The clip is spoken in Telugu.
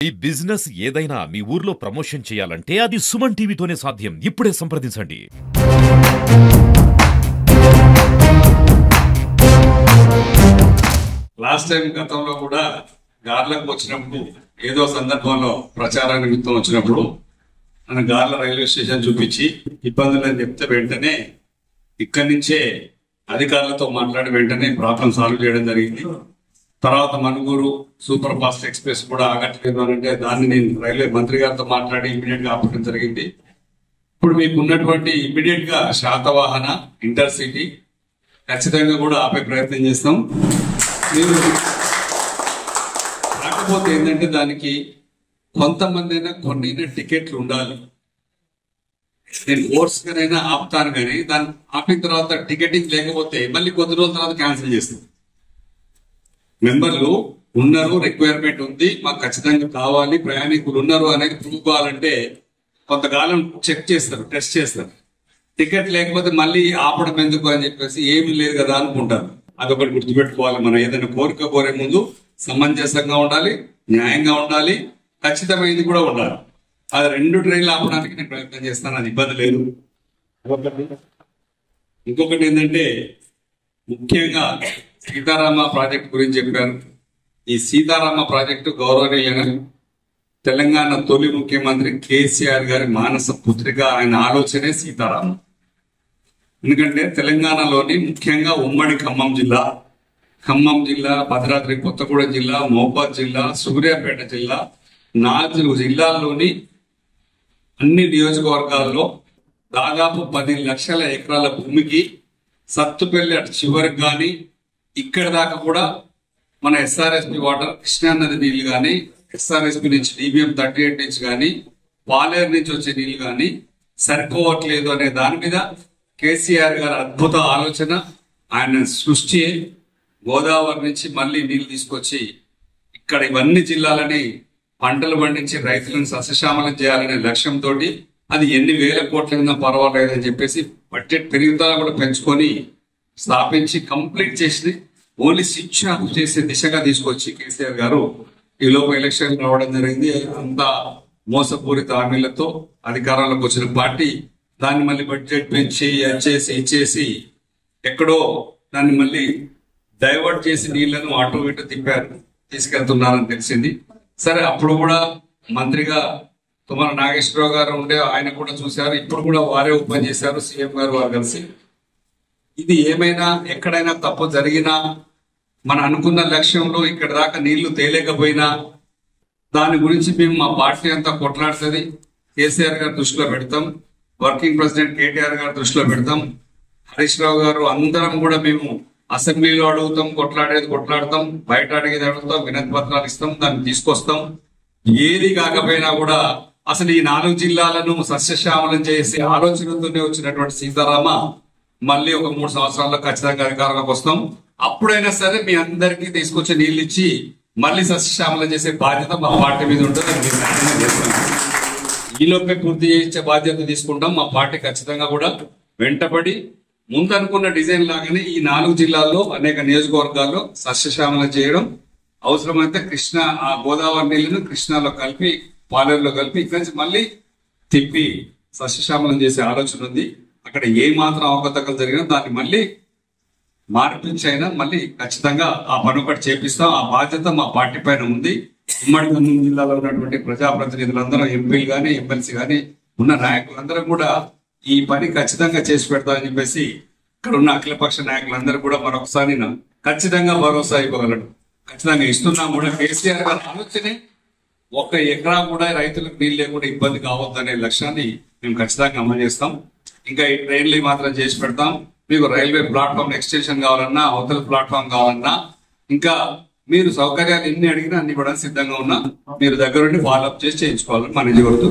ఈ బిజినెస్ ఏదైనా మీ ఊర్లో ప్రమోషన్ చేయాలంటే అది సుమన్ టీవీతోనే సాధ్యం. ఇప్పుడే సంప్రదించండి. లాస్ట్ టైం గతంలో కూడా గార్లకు వచ్చినప్పుడు ఏదో సందర్భంలో ప్రచార నిమిత్తం వచ్చినప్పుడు మన గార్ల రైల్వే స్టేషన్ చూపించి ఇబ్బందులు అని చెప్తే వెంటనే ఇక్కడి నుంచే అధికారులతో మాట్లాడి వెంటనే ప్రాబ్లం సాల్వ్ చేయడం జరిగింది. తర్వాత మనుగూరు సూపర్ ఫాస్ట్ ఎక్స్ప్రెస్ కూడా ఆగట్లేదు అని అంటే దాన్ని నేను రైల్వే మంత్రి గారితో మాట్లాడి ఇమీడియట్ గా ఆపడం జరిగింది. ఇప్పుడు మీకు ఉన్నటువంటి ఇమీడియట్ గా శాతవాహన ఇంటర్సిటీ ఖచ్చితంగా కూడా ఆపే ప్రయత్నం చేస్తాం. మీరు కాకపోతే ఏంటంటే దానికి కొంతమంది అయినా కొన్ని టికెట్లు ఉండాలి. నేను కోర్స్ గానైనా ఆపుతాను కానీ దాన్ని ఆపిన తర్వాత టికెటింగ్ లేకపోతే మళ్ళీ కొద్ది రోజుల తర్వాత క్యాన్సిల్ చేస్తాం. మెంబర్లు ఉన్నారు, రిక్వైర్మెంట్ ఉంది, మాకు ఖచ్చితంగా కావాలి, ప్రయాణికులు ఉన్నారు అనేది ప్రూవ్ కావాలంటే కొంతకాలం చెక్ చేస్తారు, టెస్ట్ చేస్తారు. టికెట్ లేకపోతే మళ్ళీ ఆపడం ఎందుకు అని చెప్పేసి ఏమీ లేదు కదా అనుకుంటారు. అదొకటి గుర్తుపెట్టుకోవాలి. మనం ఏదైనా కోరిక కోరే ముందు సమంజసంగా ఉండాలి, న్యాయంగా ఉండాలి, ఖచ్చితమైనది కూడా ఉండాలి. అది 2 ట్రైన్లు ఆపడానికి నేను ప్రయత్నం చేస్తాను, అది ఇబ్బంది లేదు. ఇంకొకటి ఏంటంటే ముఖ్యంగా సీతారామ ప్రాజెక్టు గురించి చెప్పారు. ఈ సీతారామ ప్రాజెక్టు గౌరవనీయులైన తెలంగాణ తొలి ముఖ్యమంత్రి కేసీఆర్ గారి మానస పుత్రిక, ఆయన ఆలోచనే సీతారామ. ఎందుకంటే తెలంగాణలోని ముఖ్యంగా ఉమ్మడి ఖమ్మం జిల్లా, భద్రాద్రి కొత్తగూడెం జిల్లా, మహబూబాద్ జిల్లా, సూర్యాపేట జిల్లా, 4 జిల్లాల్లోని అన్ని నియోజకవర్గాల్లో దాదాపు 10 లక్షల ఎకరాల భూమికి సత్తుపల్లి అటు చివరికి కానీ ఇక్కడ దాకా కూడా మన ఎస్ఆర్ఎస్పి వాటర్, కృష్ణా నది నీళ్లు కానీ, ఎస్ఆర్ఎస్పి నుంచి DBM 38 నుంచి కానీ, పాలేరు నుంచి వచ్చే నీళ్లు కానీ సరిపోవట్లేదు అనే దాని మీద కేసీఆర్ గారి అద్భుత ఆలోచన, ఆయన సృష్టి. గోదావరి నుంచి మళ్ళీ నీళ్లు తీసుకొచ్చి ఇక్కడ ఇవన్నీ జిల్లాలని పంటలు పండించి రైతులను సస్యశ్యామలం చేయాలనే లక్ష్యంతో అది ఎన్ని వేల కోట్ల మీద పర్వాలేదని చెప్పేసి బడ్జెట్ పెరుగుదల కూడా పెంచుకొని స్థాపించి కంప్లీట్ చేసి ఓన్లీ స్విచ్ ఆఫ్ చేసే దిశగా తీసుకొచ్చి కేసీఆర్ గారు ఈ లోపు ఎలక్షన్ రావడం జరిగింది. అంత మోసపూరిత హామీలతో అధికారంలోకి వచ్చిన పార్టీ దాన్ని మళ్ళీ బడ్జెట్ పెంచి ఇచ్చేసి ఎక్కడో దాన్ని మళ్ళీ డైవర్ట్ చేసి నీళ్లను అటు ఇటు తీసుకెళ్తున్నారని తెలిసింది. సరే, అప్పుడు కూడా మంత్రిగా తుమ్మల నాగేశ్వరరావు గారు ఉండే, ఆయన కూడా చూశారు. ఇప్పుడు కూడా వారే ఓపెన్ చేశారు, సీఎం గారు వారు కలిసి. ఇది ఏమైనా ఎక్కడైనా తప్పు జరిగినా, మన అనుకున్న లక్ష్యంలో ఇక్కడ దాకా నీళ్లు తేలేకపోయినా దాని గురించి మేము మా పార్టీ అంతా కొట్లాడుతుంది. కేసీఆర్ గారు దృష్టిలో పెడతాం, వర్కింగ్ ప్రెసిడెంట్ కేటీఆర్ గారు దృష్టిలో పెడతాం, హరీష్ రావు గారు, అందరం కూడా మేము అసెంబ్లీలో అడుగుతాం, కొట్లాడతాం, బయట అడిగేది అడుగుతాం, వినతి పత్రాలు ఇస్తాం, దాన్ని తీసుకొస్తాం. ఏది కాకపోయినా కూడా అసలు ఈ 4 జిల్లాలను సస్యశ్యామలం చేసే ఆలోచనతోనే వచ్చినటువంటి సీతారామ మళ్ళీ ఒక 3 సంవత్సరాల్లో ఖచ్చితంగా అధికారంలోకి వస్తాం. అప్పుడైనా సరే మీ అందరికీ తీసుకొచ్చి నీళ్ళు ఇచ్చి మళ్ళీ సస్యశ్యామలం చేసే బాధ్యత మా పార్టీ మీద ఉంటుంది. ఈలోపే పూర్తి చేయించే బాధ్యత తీసుకుంటాం. మా పార్టీ ఖచ్చితంగా కూడా వెంటబడి ముందనుకున్న డిజైన్ లాగానే ఈ 4 జిల్లాల్లో అనేక నియోజకవర్గాల్లో సస్యశ్యామలం చేయడం, అవసరమైతే ఆ గోదావరి నీళ్లను కృష్ణాలో కలిపి, పాలేరులో కలిపి ఇక్కడి నుంచి మళ్ళీ తిప్పి సస్యశ్యామలం చేసే ఆలోచన ఉంది. అక్కడ ఏ మాత్రం అవకతవకలు జరిగినా దాన్ని మళ్ళీ మార్పించైనా మళ్ళీ ఖచ్చితంగా ఆ పని ఒకటి చేపిస్తాం. ఆ బాధ్యత మా పార్టీ పైన ఉంది. ఉమ్మడి ఖమ్మం జిల్లాలో ఉన్నటువంటి ప్రజాప్రతినిధులందరూ, ఎంపీలు కానీ, ఎమ్మెల్సీ కానీ ఉన్న నాయకులందరూ కూడా ఈ పని ఖచ్చితంగా చేసి పెడతామని చెప్పేసి ఇక్కడ ఉన్న అఖిలపక్ష నాయకులందరూ కూడా మరొకసారి ఖచ్చితంగా భరోసా ఇవ్వగలడు. ఖచ్చితంగా ఇస్తున్నాం కూడా. కేసీఆర్ గారి ఆలోచనే 1 ఎకరా కూడా రైతులకు నీళ్ళు లేకుండా ఇబ్బంది కావద్దనే లక్ష్యాన్ని మేము ఖచ్చితంగా అమలు చేస్తాం. ఇంకా ఈ ట్రైన్లు మాత్రం చేసి పెడతాం. మీకు రైల్వే ప్లాట్ఫామ్ ఎక్స్టెన్షన్ కావాలన్నా, అవతల ప్లాట్ఫామ్ కావాలన్నా, ఇంకా మీరు సౌకర్యాలు ఎన్ని అడిగినా అన్ని కూడా సిద్ధంగా ఉన్నా. మీరు దగ్గరుండి ఫాలోఅప్ చేసి చేయించుకోవాలని మనం కోరుతూ